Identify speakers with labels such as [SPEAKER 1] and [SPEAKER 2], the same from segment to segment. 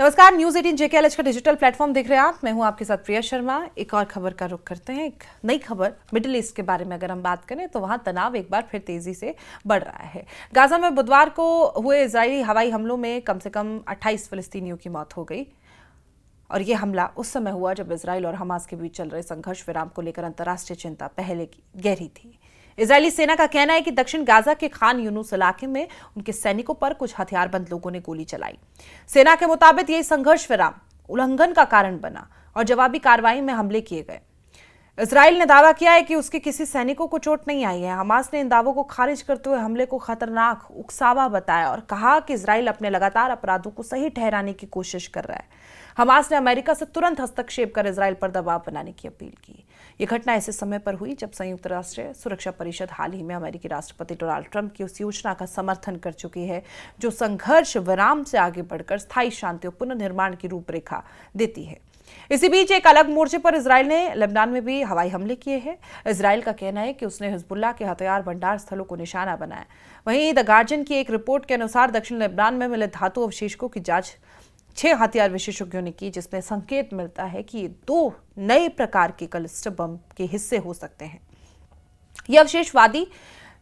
[SPEAKER 1] नमस्कार, news 18 JKLH का digital platform देख रहे हैं आप। मैं हूं आपके साथ प्रिया शर्मा। एक और खबर का रुख करते हैं। एक नई खबर मिडिल ईस्ट के बारे में अगर हम बात करें तो वहां तनाव एक बार फिर तेजी से बढ़ रहा है। गाजा में बुधवार को हुए इजरायली हवाई हमलों में कम से कम 28 फिलिस्तीनियों की मौत हो गई और यह हमला उस समय हुआ जब इजराइल और हमास के बीच चल रहे संघर्ष विराम को लेकर अंतर्राष्ट्रीय चिंता पहले की गहरी थी। इजरायली सेना का कहना है कि दक्षिण गाजा के खान यूनुस इलाके में उनके सैनिकों पर कुछ हथियारबंद लोगों ने गोली चलाई। सेना के मुताबिक यही संघर्ष विराम उल्लंघन का कारण बना और जवाबी कार्रवाई में हमले किए गए। इजराइल ने दावा किया है कि उसके किसी सैनिकों को चोट नहीं आई है। हमास ने इन दावों को खारिज करते हुए हमले को खतरनाक उकसावा बताया और कहा कि इजराइल अपने लगातार अपराधों को सही ठहराने की कोशिश कर रहा है। हमास ने अमेरिका से तुरंत हस्तक्षेप कर इजराइल पर दबाव बनाने की अपील की। यह घटना ऐसे समय पर हुई जब संयुक्त राष्ट्र सुरक्षा परिषद हाल ही में अमेरिकी राष्ट्रपति डोनाल्ड ट्रंप की उस योजना का समर्थन कर चुकी है जो संघर्ष विराम से आगे बढ़कर स्थायी शांति और पुनर्निर्माण की रूपरेखा देती है। इसी बीच एक अलग मोर्चे पर इजराइल ने लेबनान में भी हवाई हमले किए हैं। इजराइल का कहना है कि उसने हिजबुल्लाह के हथियार भंडार स्थलों को निशाना बनाया। वहीं द गार्जियन की एक रिपोर्ट के अनुसार दक्षिण लेबनान में मिले धातु अवशेषों की जांच 6 हथियार विशेषज्ञों ने की, जिसमें संकेत मिलता है कि ये 2 नए प्रकार के क्लस्टर बम के हिस्से हो सकते हैं। ये अवशेष वादी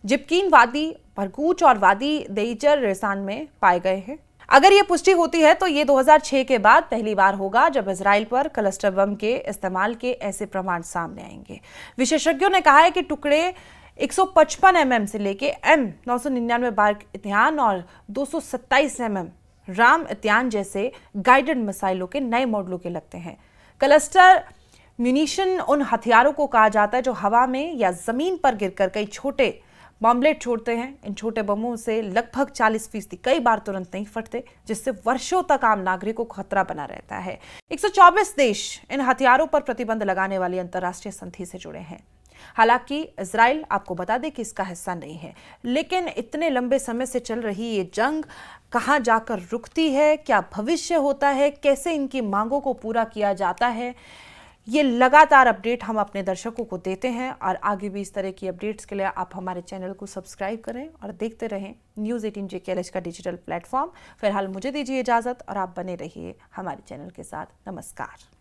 [SPEAKER 1] जिबकीन, वादी बरगूच और वादी देइजर रेसान में पाए गए हैं। अगर ये पुष्टि होती है तो ये 2006 के बाद पहली बार होगा जब इजराइल पर क्लस्टर बम के इस्तेमाल के ऐसे प्रमाण सामने आएंगे। विशेषज्ञों ने कहा है कि टुकड़े 155 mm से लेके M999 बार्क इत्यान और 227 mm राम इत्यान जैसे गाइडेड मिसाइलों के नए मॉडलों के लगते हैं। क्लस्टर म्यूनिशन उन हथियारों को कहा जाता है जो हवा में या जमीन पर गिरकर कई छोटे बॉम्बलेट छोड़ते हैं। इन छोटे बमों से लगभग 40% कई बार तुरंत नहीं फटते, जिससे वर्षों तक आम नागरिकों को खतरा बना रहता है। 124 देश इन हथियारों पर प्रतिबंध लगाने वाली अंतर्राष्ट्रीय संधि से जुड़े हैं। हालांकि इजराइल आपको बता दें कि इसका हिस्सा नहीं है, लेकिन इतने लंबे समय से चल रही ये जंग कहां जाकर रुकती है, क्या भविष्य होता है, कैसे इनकी मांगों को पूरा किया जाता है, ये लगातार अपडेट हम अपने दर्शकों को देते हैं और आगे भी इस तरह की अपडेट्स के लिए आप हमारे चैनल को सब्सक्राइब करें और देखते रहें न्यूज़ 18 JKLH का डिजिटल प्लेटफॉर्म। फिलहाल मुझे दीजिए इजाज़त और आप बने रहिए हमारे चैनल के साथ। नमस्कार।